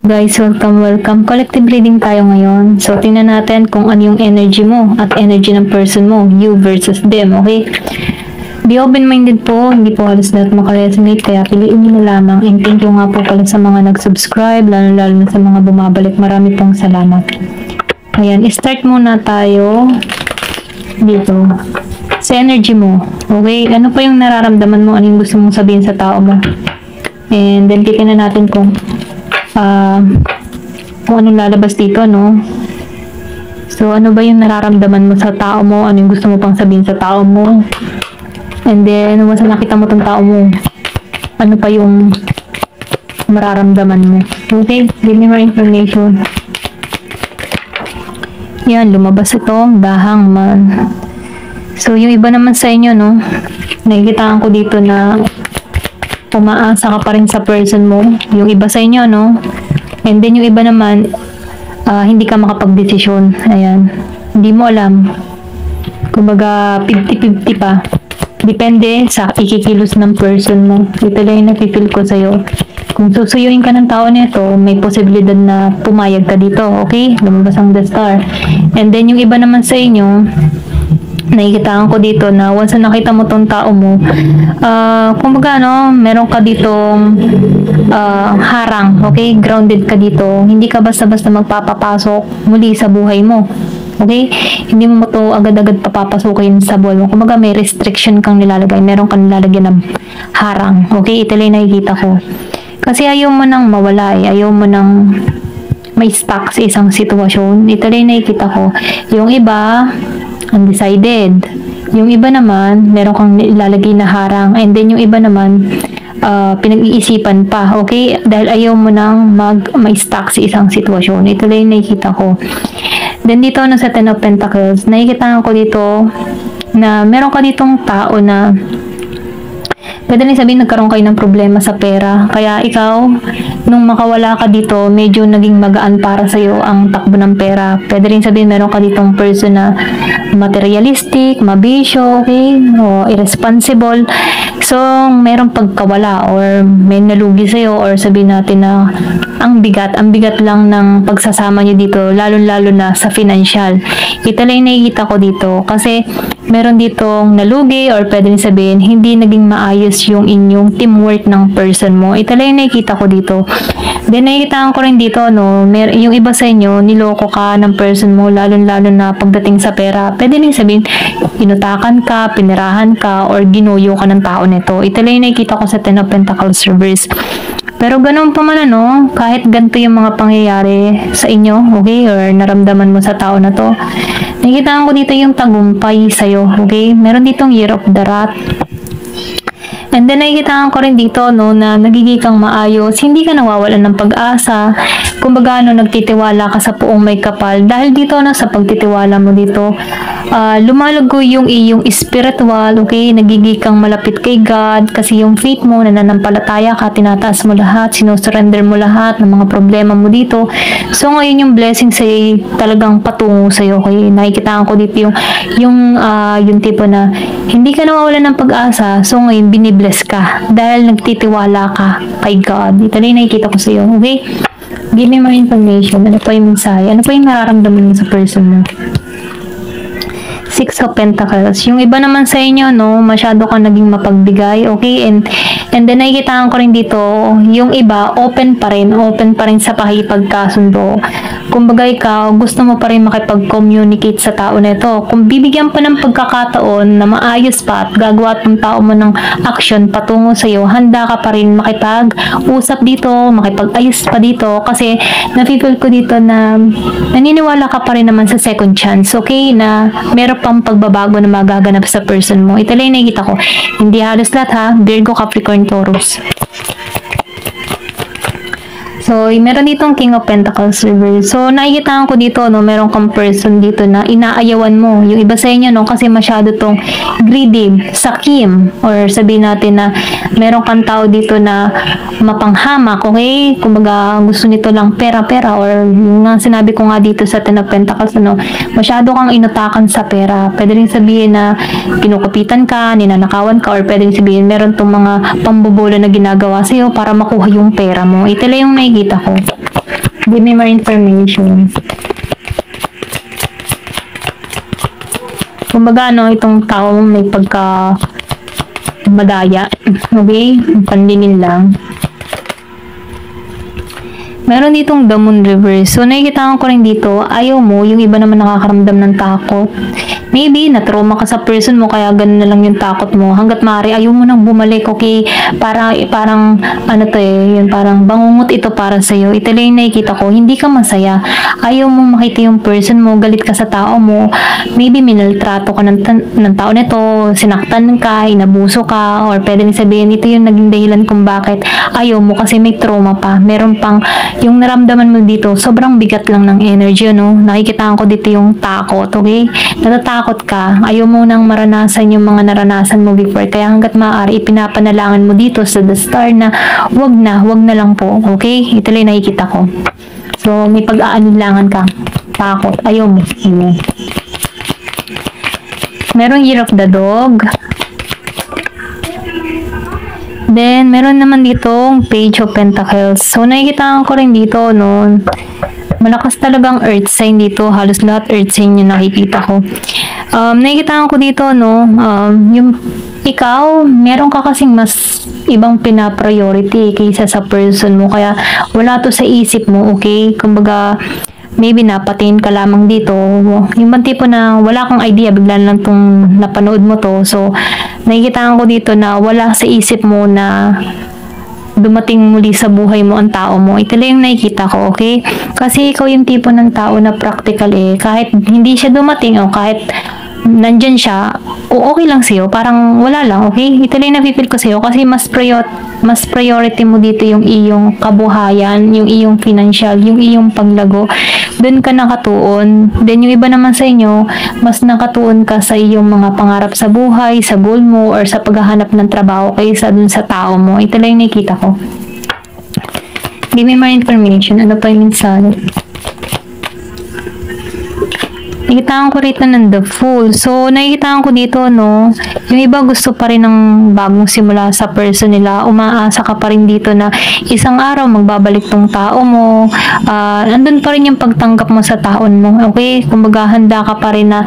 Guys, welcome. Collective reading tayo ngayon. So, tingnan natin kung ano yung energy mo at energy ng person mo, you versus them, okay? Be open-minded po, hindi po halos lahat makaresonate, kaya piliin nyo na lamang. And thank you nga po pala sa mga nag-subscribe, lalo na sa mga bumabalik. Marami pong salamat. Ayan, start muna tayo dito. Sa energy mo, okay? Ano pa yung nararamdaman mo? Ano yung gusto mong sabihin sa tao mo? And then, titignan natin kung anong lalabas dito, no? So, ano ba yung nararamdaman mo sa tao mo? Ano yung gusto mo pang sabihin sa tao mo? And then, once nakita mo tong tao mo, ano pa yung mararamdaman mo? Okay, give me more information. Yan, lumabas itong dahang man. So, yung iba naman sa inyo, no? Nakikitaan ko dito na umaasa ka pa rin sa person mo. Yung iba sa inyo, no? And then yung iba naman, hindi ka makapag-desisyon. Ayan. Hindi mo alam. Kumbaga, 50-50 pa. Depende sa ikikilos ng person mo. Ito lang yung napipil ko sa'yo. Kung susuyuin ka ng tao nito, may posibilidad na pumayag ka dito. Okay? Lumabas ang the star. And then yung iba naman sa inyo, nakikitaan ko dito na once na nakita mo tong tao mo, kumbaga no, meron ka ditong harang, okay? Grounded ka dito. Hindi ka basta-basta magpapapasok muli sa buhay mo. Okay? Hindi mo to agad-agad papapasukin sa buhay mo. Kumbaga may restriction kang nilalagay. Meron kang nilalagyan ng harang. Okay? Ito lang nakikita ko. Kasi ayaw mo nang mawala eh. Ayaw mo nang may stuck sa isang sitwasyon. Ito lang nakikita ko. Yung iba, undecided. Yung iba naman, meron kang ilalagay na harang. And then yung iba naman, pinag-iisipan pa. Okay? Dahil ayaw mo nang may stuck sa isang sitwasyon. Ito lang yung nakikita ko. Then dito na sa Ten of Pentacles, nakikita ko dito na meron ka ditong tao na pwede rin sabihin nagkaroon kayo ng problema sa pera. Kaya ikaw, nung makawala ka dito, medyo naging magaan para sa'yo ang takbo ng pera. Pwede rin sabihin meron ka ditong person na materialistic, mabisyo, okay? O irresponsible. So, meron pagkawala or may nalugi sa'yo or sabihin natin na ang bigat lang ng pagsasama nyo dito, lalo-lalo na sa financial. Ito lang yung nakikita ko dito kasi meron ditong nalugi or pwede rin sabihin hindi naging maayos yung inyong teamwork ng person mo. Ito lang yung nakikita ko dito. Then nakikita ko rin dito, no, yung iba sa inyo, niloko ka ng person mo, lalo-lalo na pagdating sa pera. Pwede rin sabihin, inutakan ka, pinirahan ka, or ginuyo ka ng tao nito. Ito lang yung nakikita ko sa Ten of Pentacles reverse. Pero ganun pa man ano, kahit ganito yung mga pangyayari sa inyo, okay, or naramdaman mo sa tao na to, nakikita ko dito yung tagumpay sa'yo, okay? Meron ditong Year of the Rat. And then nakikita ko rin dito no na nagiging kang maayos, hindi ka nawawalan ng pag-asa. Kumbaga no, nagtitiwala ka sa Puong May Kapal. Dahil dito na sa pagtitiwala mo dito, lumalago yung iyong spiritual, okay? Nagiging kang malapit kay God kasi yung faith mo, nananampalataya ka, tinataas mo lahat, sinusurrender mo lahat ng mga problema mo dito. So ngayon yung blessing sa'yo talagang patungo sa'yo. Okay? Nakikita ko dito yung tipo na hindi ka nawawalan ng pag-asa. So ngayon binibless ka dahil nagtitiwala ka kay God. Ito lang nakikita ko sa'yo. Okay? Give me more information. Ano pa yung mensahe? Ano pa yung nararamdaman mo sa person mo? Six of Pentacles. Yung iba naman sa inyo, no, masyado kang naging mapagbigay, okay? And then nakikita ko rin dito, yung iba, open pa rin sa pakipagkasundo. Kumbaga ikaw, gusto mo pa rin makipag-communicate sa tao nito. Kung bibigyan pa ng pagkakataon na maayos pa at gagawa tong tao mo ng action patungo sa iyo, handa ka pa rin makipag-usap dito, makipag-ayos pa dito kasi na-feel ko dito na naniniwala ka pa rin naman sa second chance, okay? Na meron pang pagbabago na magaganap sa person mo. Ito lang yung nakikita ko. Hindi halos lahat ha. Virgo, Capricorn, Taurus. So, meron ditong King of Pentacles reverse. So, nakikita ko dito, no, meron kang person dito na inaayawan mo. Yung iba sa inyo, no, kasi masyado tong greedy, sakim, or sabihin natin na meron kang tao dito na mapanghamak, okay? Kumbaga, gusto nito lang pera-pera, or yung nga sinabi ko nga dito sa Ten of Pentacles, ano, masyado kang inutakan sa pera. Pwede rin sabihin na kinukupitan ka, ninanakawan ka, or pwede rin sabihin meron tong mga pambobola na ginagawa sa'yo para makuha yung pera mo. Ito lang yung nakikita nakikita ko. Give me more information. Kumbaga, no, itong tao may pagka madaya. Okay? Panlinin lang. Meron ditong the moon reverse. So, nakikita ko rin dito, ayaw mo, yung iba naman nakakaramdam ng takot. Maybe, na-trauma ka sa person mo, kaya ganun na lang yung takot mo. Hanggat maaari, ayaw mo nang bumalik, okay? Parang, ano to yun, parang bangungot ito para sa'yo. Ito lang yung nakikita ko, hindi ka masaya. Ayaw mo makita yung person mo, galit ka sa tao mo. Maybe, minaltrato ka ng tao nito, sinaktan ka, inabuso ka, or pwede rin sabihin, ito yung naging dahilan kung bakit ayaw mo kasi may trauma pa. Meron pang, yung naramdaman mo dito, sobrang bigat lang ng energy, no? Nakikitaan ko dito yung takot, okay? Natatakot ka, ayaw mo nang maranasan yung mga naranasan mo before, kaya hanggat maaari, ipinapanalangin mo dito sa the star na wag na lang po, okay? Ito lang nakikita ko. So, may pag-aanilangan ka, takot, ayaw mo. Merong year of the dog. Then, meron naman ditong Page of Pentacles. So, nakikita ko rin dito, no, malakas talagang earth sign dito. Halos lahat earth sign yung nakikita ko. Nakikita ko dito, no, yung ikaw, meron ka kasing mas ibang pina-priority kaysa sa person mo. Kaya, wala to sa isip mo, okay? Kumbaga, maybe napatingin ka lamang dito. Yung bang tipo na wala kang idea, bigla lang tong napanood mo to. So, nakikita ko dito na wala sa isip mo na dumating muli sa buhay mo ang tao mo. Ito lang yung nakikita ko, okay? Kasi ikaw yung tipo ng tao na practical eh. Kahit hindi siya dumating o kahit nandyan siya, o okay lang sa'yo, parang wala lang, okay? Ito lang yung napipil ko sa'yo kasi mas priority mo dito yung iyong kabuhayan, yung iyong financial, yung iyong paglago. Doon ka nakatuon. Then yung iba naman sa inyo, mas nakatuon ka sa iyong mga pangarap sa buhay, sa goal mo, or sa paghahanap ng trabaho kaysa dun sa tao mo. Ito lang yung nakikita ko. Give me more information. Ano pa yung mensahe? Nakikita ko rito ng the Fool. So, nakikita ko dito, no, yung iba gusto pa rin ng bagong simula sa person nila. Umaasa ka pa rin dito na isang araw magbabalik tong tao mo. Andun pa rin yung pagtanggap mo sa taon mo. Okay? Kumbaga, handa ka pa rin na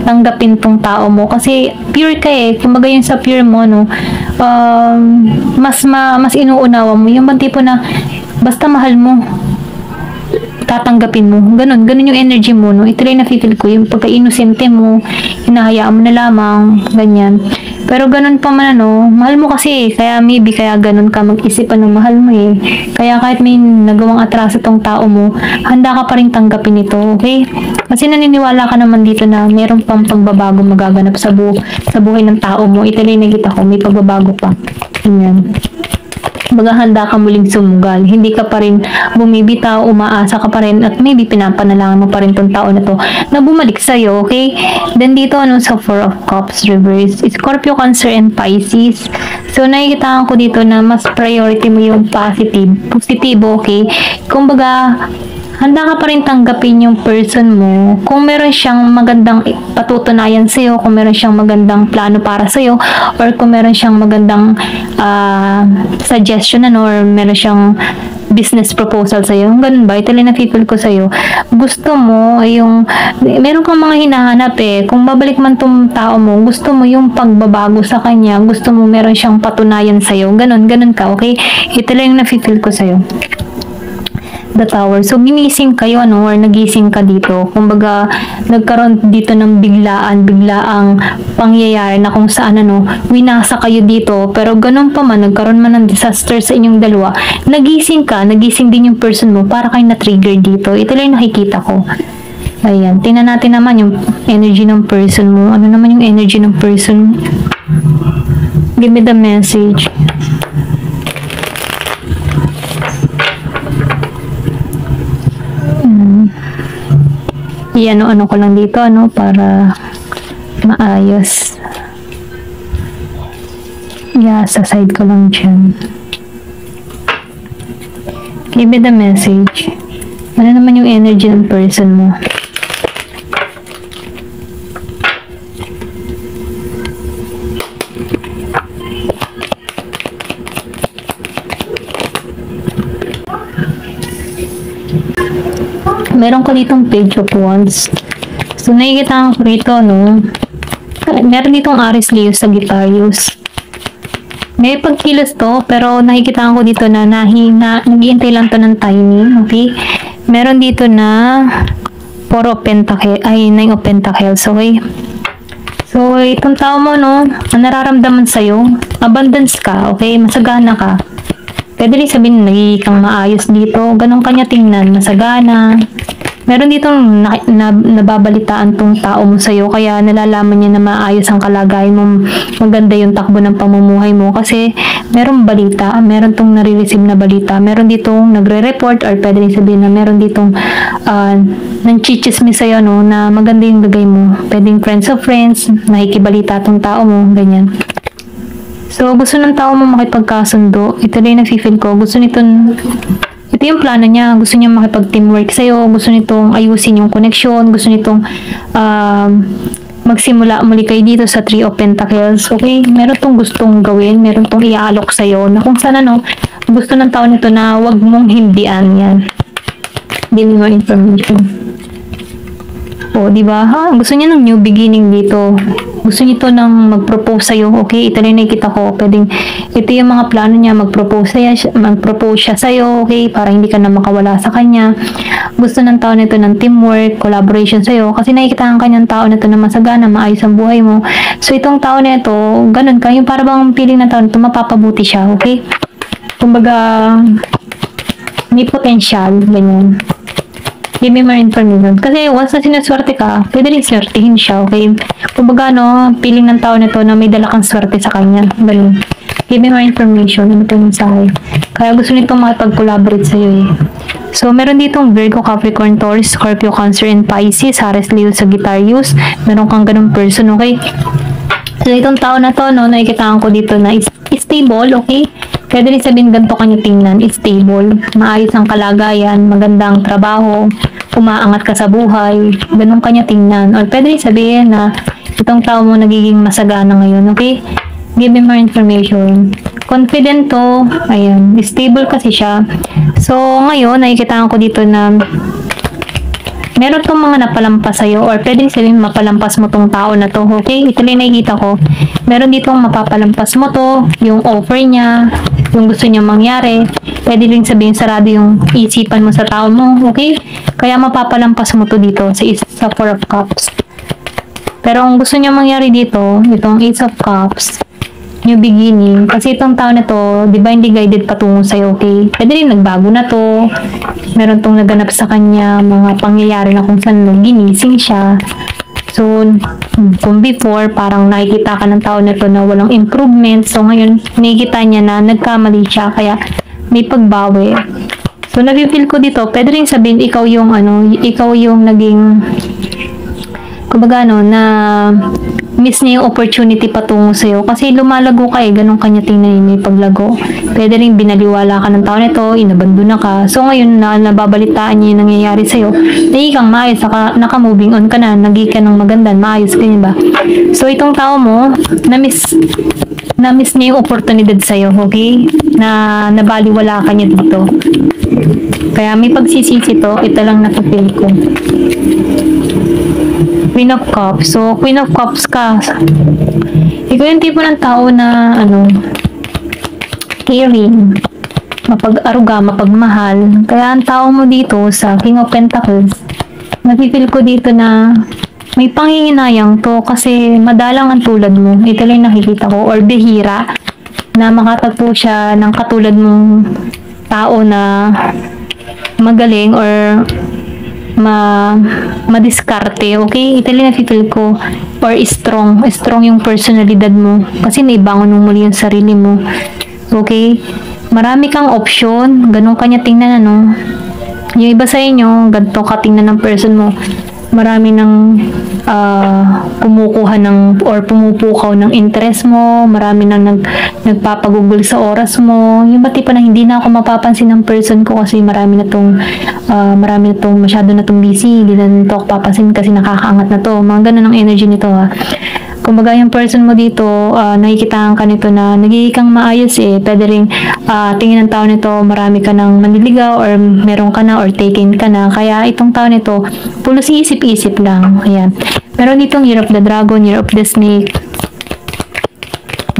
tanggapin tong tao mo. Kasi, pure ka eh. Kumbaga, yung sa pure mo, no, mas inuunawa mo. Yung bang tipo na, basta mahal mo, tatanggapin mo. Ganun yung energy mo, no? Ito lang na-feel ko, yung pagka-inosente mo, hinahayaan mo na lamang, ganyan. Pero ganun pa man, ano, mahal mo kasi, kaya maybe, kaya ganun ka mag-isipan ng mahal mo eh. Kaya kahit may nagawang atraso tong tao mo, handa ka pa rin tanggapin ito, okay? Kasi naniniwala ka naman dito na meron pang pagbabago magaganap sa buhay ng tao mo. Ito lang nakita ko, may pagbabago pa. Ganyan. Handa ka muling sumugal. Hindi ka pa rin bumibitaw, umaasa ka pa rin, at maybe pinapanalangan mo pa rin tong tao na to na bumalik sa'yo, okay? Then dito, ano, sa Four of Cups reverse, Scorpio, Cancer, and Pisces. So, nakikita ko dito na mas priority mo yung positibo, okay? Kumbaga, handa ka pa rin tanggapin yung person mo kung meron siyang magandang patutunayan sa'yo, kung meron siyang magandang plano para sa'yo, or kung meron siyang magandang suggestion, ano, or meron siyang business proposal sa'yo. Ganun ba? Ito lang na-feel ko sa'yo. Gusto mo yung, meron kang mga hinahanap eh. Kung babalik man tong tao mo, gusto mo yung pagbabago sa kanya, gusto mo meron siyang patunayan sa'yo. Ganun ka, okay? Ito lang yung na-feel ko sa'yo. The Tower. So, ginising kayo, ano, or nagising ka dito. Kumbaga, nagkaroon dito ng biglaang pangyayari na kung saan, ano, winasa kayo dito. Pero ganun pa man, nagkaroon man ng disaster sa inyong dalawa, nagising din yung person mo para kayo na-trigger dito. Ito lang yung nakikita ko. Ayan. Tingnan natin naman yung energy ng person mo. Ano naman yung energy ng person mo? Give me the message. Ano ko lang dito, ano, para maayos. Sa side ko lang dyan. Give me the message. Ano naman yung energy ng person mo? meron ko ditong page of wands. So, nakikita ko rito, no? Meron ditong Aries Leo Sagittarius. May pagkilos to, pero nakikita ko dito na nag-iintay lang to ng timing, okay? Meron dito na 4 of Pentacles, ay 9 of Pentacles, okay? So, itong tao mo, no, ang nararamdaman sa'yo, abundance ka, okay? Masagana ka. Pwede rin sabihin, nagiging kang maayos dito. Ganun kanya tingnan, masagana. Meron ditong nababalitaan tong tao mo sa'yo, kaya nalalaman niya na maayos ang kalagayan mo, maganda yung takbo ng pamumuhay mo, kasi meron balita, meron tong nare-receive na balita, meron ditong nagre-report, or pwede rin sabihin na meron ditong nang-chichismis sa'yo, no, na maganda yung lagay mo. Pwedeng friends of friends, nakikibalita tong tao mo, ganyan. So, gusto ng tao mo makipagkasundo. Ito rin nafe-feel ko. Ito yung plano niya. Gusto niya makipag-teamwork sa'yo. Gusto nitong ayusin yung connection. Gusto nitong magsimula muli kayo dito sa 3 of Pentacles. Okay? Meron tong gustong gawin. Meron tong iaalok sa'yo. Na kung sana, no, gusto ng tao nito na wag mong hindian yan. Give me more information. O, diba? Ha? Gusto niya ng new beginning dito. Gusto niya ito nang mag-propose sa'yo. Okay? Ito rin nakikita ko. Pwedeng, ito yung mga plano niya. Mag-propose siya sa'yo. Okay? Para hindi ka na makawala sa kanya. Gusto ng tao nito ng teamwork, collaboration sa'yo. Kasi nakikita ang kanyang tao nito na masagana, maayos ang buhay mo. So, itong tao nito, ganun ka. Yung para bang feeling ng tao nito, mapapabuti siya. Okay? Kumbaga, may potential. Ganyan. Give me more information. Kasi once na sinaswerte ka, pwede rin swertihin siya, okay? Kumbaga, no, feeling ng tao nito na may dala kang swerte sa kanya. Ganun. Give me more information. Ano ito yung mensahe? Kaya gusto nito makipag-collaborate sa'yo, eh. So, meron ditong Virgo, Capricorn, Taurus, Scorpio, Cancer, and Pisces, Aries, Leo, Sagittarius. Meron kang ganung person, okay? So, itong tao na to, no, nakikitaan ko dito na stable, okay? Pwede rin sabihin ganito kanya tingnan, stable, maayos ang kalagayan, magandang trabaho, umaangat ka sa buhay, ganun kanya tingnan. Or pwede rin sabihin na itong tao mo nagiging masagana ngayon, okay? Give me more information. Confident to, ayan, stable kasi siya. So, ngayon, nakikitaan ko dito na meron tong mga napalampas sa'yo, or pwede sabihin mapalampas mo tong tao na to, okay? Ito lang nakikita ko. Meron ditong mapapalampas mo to, yung offer niya, yung gusto niya mangyari. Pwede rin sabihin sarado yung isipan mo sa tao mo, okay? Kaya mapapalampas mo to dito sa 4 of Cups. Pero ang gusto niya mangyari dito, itong Ace of Cups, new beginning. Kasi itong tao na to, divinely guided patungo sa'yo, okay? Pwede rin nagbago na to. Meron tong naganap sa kanya, mga pangyayari na kung saan ginising siya. So, kung before, parang nakikita ka ng tao na to na walang improvement. So, ngayon, nakikita niya na nagkamali siya, kaya may pagbawi. So, nafe-feel ko dito, pwede rin sabihin, ikaw yung naging, kumbaga, na miss niya yung opportunity patungo sa'yo. Kasi lumalago ka, ganun kanya tingnan may paglago. Pwede rin binaliwala ka ng tao nito, inabandona ka. So ngayon na nababalitaan niya yung nangyayari sa'yo, naging kang maayos, naka-moving on ka na, naging ka ng maganda, maayos ka ba? So itong tao mo, na-miss niya yung oportunidad sa'yo, okay? Na nabaliwala ka niya dito. Kaya may pagsisisi to, ito lang napapil ko. Queen of Cups. So, Queen of Cups ka. Ikaw yung tipo ng tao na, caring, mapag-aruga, mapagmahal. Kaya ang tao mo dito sa King of Pentacles, napipil ko dito na may panghihinayang to kasi madalang ang tulad mo. Ito lang nakikita ko. Or bihira na makatagpo siya ng katulad mong tao na magaling or madiskarte, okay? Ito lang na-feel ko. Or strong yung personalidad mo. Kasi naibangon mo muli yung sarili mo. Okay? Marami kang option. Ganun kanya tingnan, Yung iba sa inyo, ganito ka tingnan ng person mo. Marami ng kumukuha or pumupukaw ng interest mo. Marami nang nagpapagugol sa oras mo. Yung bati pa na hindi na ako mapapansin ng person ko kasi marami na tong masyado na tong busy. Hindi na ito ako papansin kasi nakakaangat na to. Mga ganun ang energy nito, ha. Kumbaga yung person mo dito, nakikitaan ka nito na nagiging kang maayos pwede ring tingin ng tao nito marami ka ng manliligaw or meron ka na or taken ka na. Kaya itong tao nito, pulos isip-isip lang. Ayan. Meron ditong Year of the Dragon, Year of the Snake.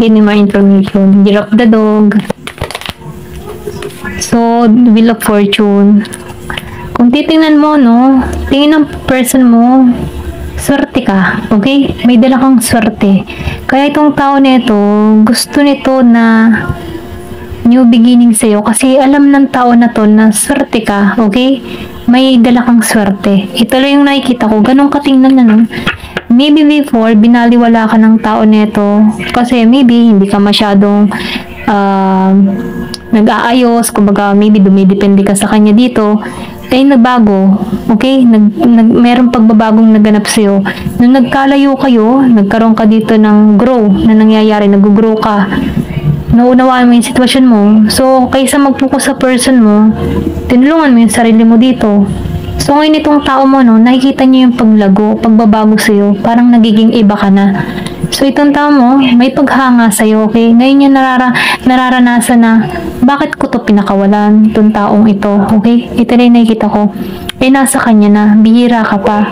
Give me more information. Year of the Dog. So, Wheel of Fortune. Kung titingnan mo, no, tingin ng person mo, swerte ka, okay? May dala kang swerte. Kaya itong tao nito, gusto nito na new beginning sa'yo kasi alam ng tao na to na swerte ka, okay? May dala kang swerte. Ito lang yung nakikita ko. Ganun katingnan na, no? Maybe before, binaliwala ka ng tao nito kasi maybe hindi ka masyadong nag-aayos, kumbaga maybe dumidepende ka sa kanya dito, nagbago, okay? Merong pagbabagong naganap sa'yo. Nung nagkalayo kayo, nagkaroon ka dito ng grow na nangyayari, nag-grow ka. Naunawaan mo yung sitwasyon mo. So, kaysa mag-focus sa person mo, tinulungan mo yung sarili mo dito. So, ngayon itong tao mo, no, nakikita niyo yung paglago, pagbabago sa'yo, parang nagiging iba ka na. So, itong tao mo, may paghanga sa'yo, okay? Ngayon niya nararanasan na, bakit ko to pinakawalan, itong taong ito, okay? Ito na yung nakikita ko. Nasa kanya na, bihira ka pa.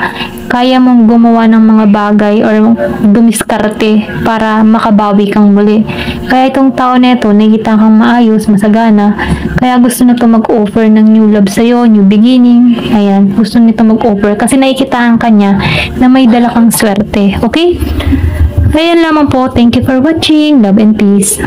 Kaya mong gumawa ng mga bagay or dumiskarte para makabawi kang muli. Kaya itong tao neto, nakikita kang maayos, masagana. Kaya gusto na to mag-offer ng new love sa'yo, new beginning. Ayan, gusto nito mag-offer kasi nakikitaan kanya na may dala kang swerte. Okay? Ayan lamang po. Thank you for watching. Love and peace.